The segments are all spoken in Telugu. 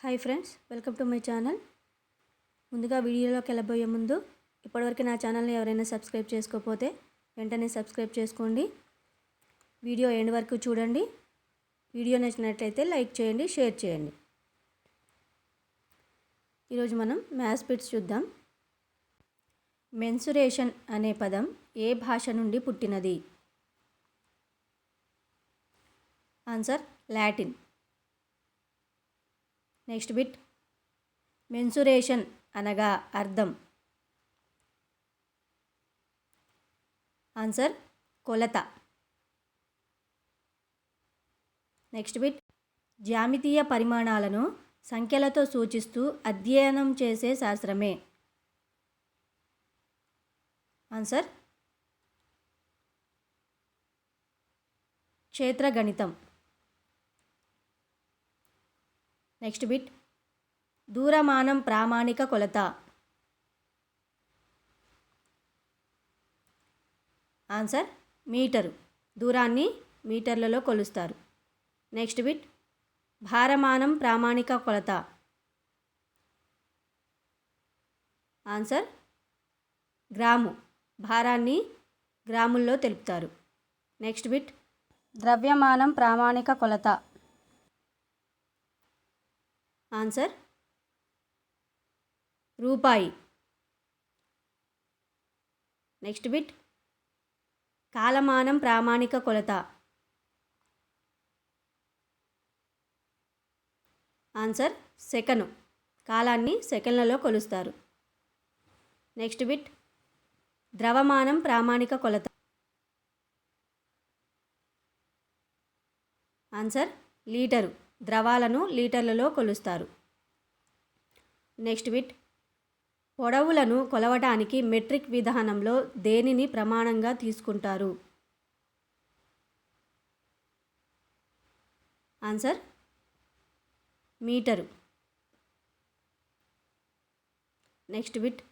Hi friends, welcome to my channel. ముందుగా వీడియోలోకి వెళ్ళబోయే ముందు ఇప్పటివరకు నా ఛానల్ని ఎవరైనా సబ్స్క్రైబ్ చేసుకోకపోతే వెంటనే సబ్స్క్రైబ్ చేసుకోండి. వీడియో ఎండ్ వరకు చూడండి. వీడియో నచ్చినట్లయితే లైక్ చేయండి, షేర్ చేయండి. ఈరోజు మనం మ్యాథ్స్ బిట్స్ చూద్దాం. మెన్సురేషన్ అనే పదం ఏ భాష నుండి పుట్టినది? Answer Latin. Next bit, mensuration అనగా అర్థం. ఆన్సర్ కొలత. నెక్స్ట్ బిట్, జ్యామితీయ పరిమాణాలను సంఖ్యలతో సూచిస్తూ అధ్యయనం చేసే శాస్త్రమే. ఆన్సర్ క్షేత్రగణితం. నెక్స్ట్ బిట్, దూరమానం ప్రామాణిక కొలత. Answer metre. దూరాన్ని మీటర్లలో కొలుస్తారు. నెక్స్ట్ బిట్, భారమానం ప్రామాణిక కొలత. Answer gram. భారాన్ని గ్రాముల్లో తెలుపుతారు. నెక్స్ట్ బిట్, ద్రవ్యమానం ప్రామాణిక కొలత. ఆన్సర్ రూపాయి. నెక్స్ట్ బిట్, కాలమానం ప్రామాణిక కొలత. Answer second. కాలాన్ని సెకన్లలో కొలుస్తారు. నెక్స్ట్ బిట్, ద్రవమానం ప్రామాణిక కొలత. Answer litre. ద్రవాలను లీటర్లలో కొలుస్తారు. నెక్స్ట్ బిట్, పొడవులను కొలవడానికి మెట్రిక్ విధానంలో దేనిని ప్రమాణంగా తీసుకుంటారు? Answer metre. Next bit,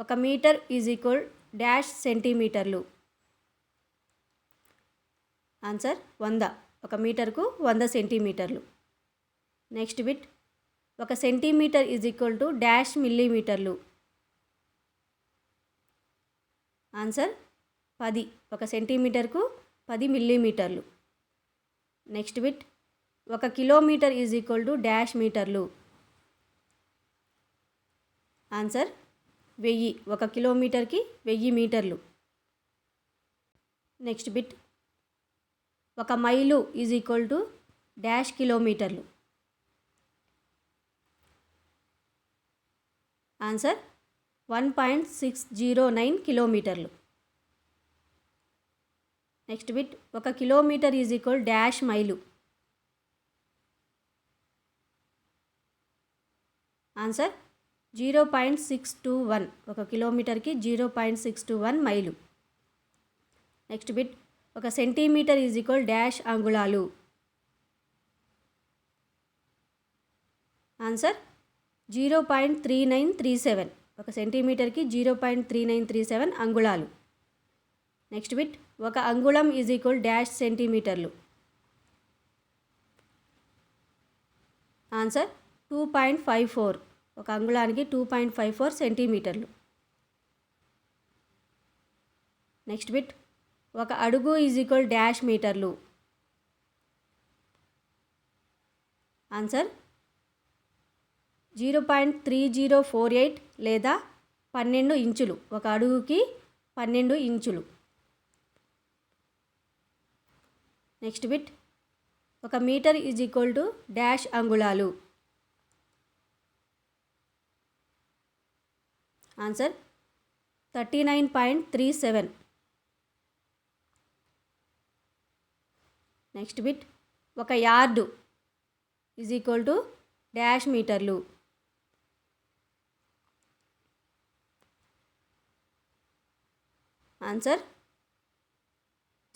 1 metre is equal dash సెంటీమీటర్లు. ఆన్సర్ 100. 1 మీటర్కు 100 సెంటీమీటర్లు. Next bit, 1 centimetre is equal to dash మిల్లీమీటర్లు. ఆన్సర్ 10. 1 సెంటీమీటర్కు 10 మిల్లీమీటర్లు. Next bit, 1 kilometre is equal to dash మీటర్లు. ఆన్సర్ 1000. 1 కిలోమీటర్కి 1000 మీటర్లు. Next bit, 1 mile is equal to dash కిలోమీటర్లు. ఆన్సర్ 1.609 కిలోమీటర్లు. Next bit, 1 kilometre is equal dash mile. Answer 0.621. 1 కిలోమీటర్కి 0.621 mile. Next bit, 1 centimetre is equal dash అంగుళాలు. ఆన్సర్ 0.3937. 1 సెంటీమీటర్కి 0.3937 అంగుళాలు. నెక్స్ట్ బిట్, 1 అంగుళం ఈజ్ ఈక్వల్ డాష్ సెంటీమీటర్లు. ఆన్సర్ 2.54. 1 అంగుళానికి 2.54 సెంటీమీటర్లు. నెక్స్ట్ బిట్, 1 అడుగు ఈజ్ ఈక్వల్ డాష్ మీటర్లు. ఆన్సర్ 0.3048 లేదా 12 ఇంచులు. 1 అడుగుకి 12 ఇంచులు. Next bit, 1 metre is equal to dash అంగుళాలు. Answer 39.37. Next bit, 1 yard is equal to dash మీటర్లు. ఆన్సర్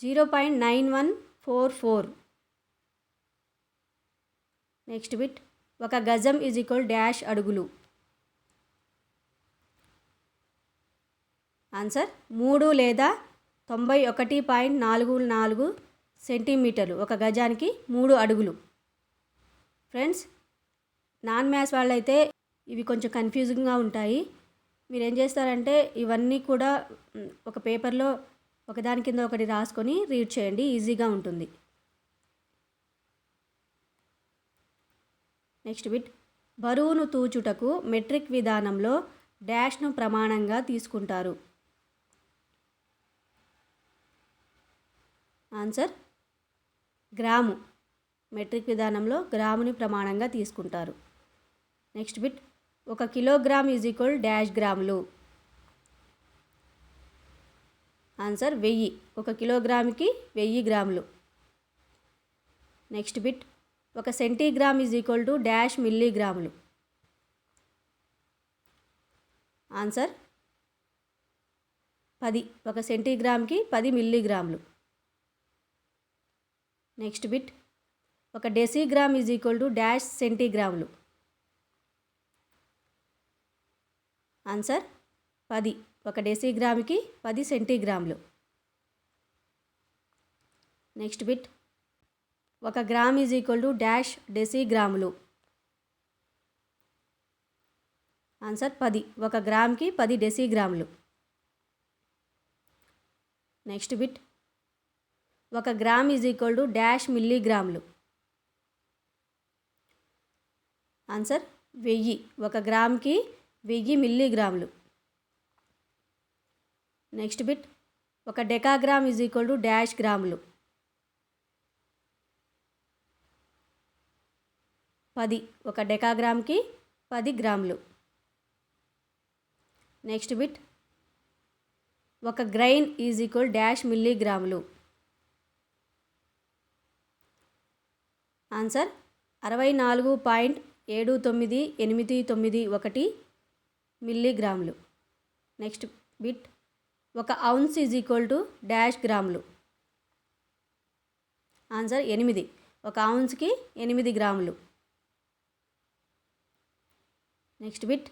0.9144. నెక్స్ట్ బిట్, 1 గజం ఈజ్ ఈక్వల్ డాష్ అడుగులు. ఆన్సర్ 3 లేదా 91.44 సెంటీమీటర్లు. 1 గజానికి 3 అడుగులు. ఫ్రెండ్స్, నాన్ మ్యాథ్స్ వాళ్ళైతే ఇవి కొంచెం కన్ఫ్యూజింగ్గా ఉంటాయి. మీరు ఏం చేస్తారంటే ఇవన్నీ కూడా ఒక పేపర్లో ఒకదాని కింద ఒకటి రాసుకొని రీడ్ చేయండి, ఈజీగా ఉంటుంది. నెక్స్ట్ బిట్, బరువును తూచుటకు మెట్రిక్ విధానంలో డాష్ను ప్రమాణంగా తీసుకుంటారు. Answer gram. మెట్రిక్ విధానంలో గ్రాముని ప్రమాణంగా తీసుకుంటారు. Next bit, 1 kilogram is equal dash గ్రాములు. ఆన్సర్ 1000. 1 కిలోగ్రామ్కి 1000 గ్రాములు. Next bit, 1 centigram is equal to dash మిల్లీగ్రాములు. ఆన్సర్ 10. 1 సెంటీగ్రామ్కి 10 మిల్లీగ్రాములు. Next bit, 1 decigram is equal to dash సెంటీగ్రాములు. ఆన్సర్ 10. 1 డెసిగ్రామ్కి 10 సెంటీగ్రాములు. Next bit, 1 gram is equal to dash డెసిగ్రాములు. ఆన్సర్ 10. 1 గ్రామ్కి 10 డెసిగ్రాములు. Next bit, 1 gram is equal to dash మిల్లీగ్రాములు. ఆన్సర్ 1000. 1 గ్రామ్కి 1000 మిల్లీగ్రాములు. Next bit, 1 decagram is equal to dash గ్రాములు. 10. 1 డెకాగ్రామ్కి 10 గ్రాములు. Next bit, 1 grain is equal dash మిల్లీగ్రాములు. ఆన్సర్ 64.79891 మిల్లీగ్రాములు. Next bit, 1 ounce is equal to dash గ్రాములు. ఆన్సర్ 8. 1 ఔన్స్కి 8 గ్రాములు. Next bit,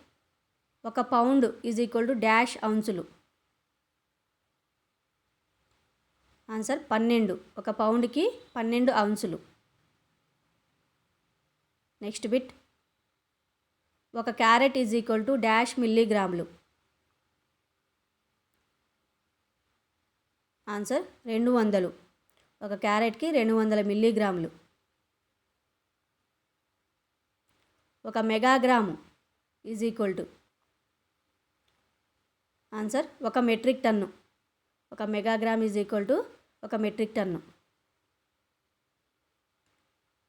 1 pound is equal to dash ఔన్సులు. ఆన్సర్ 12. 1 పౌండ్కి 12 ఔన్సులు. Next bit, 1 carat is equal to dash మిల్లీగ్రాములు. ఆన్సర్ 200. 1 క్యారెట్కి 200 మిల్లీగ్రాములు. 1 megagram is equal to answer 1 metric ton. 1 megagram is equal to 1 metric ton.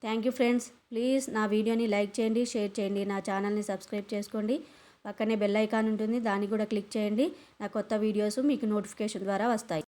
Thank you friends. Please నా వీడియోని లైక్ చేయండి, షేర్ చేయండి, నా ఛానల్ని సబ్స్క్రైబ్ చేసుకోండి. పక్కనే బెల్ ఐకాన్ ఉంటుంది, దాన్ని కూడా క్లిక్ చేయండి. నా కొత్త వీడియోస్ మీకు నోటిఫికేషన్ ద్వారా వస్తాయి.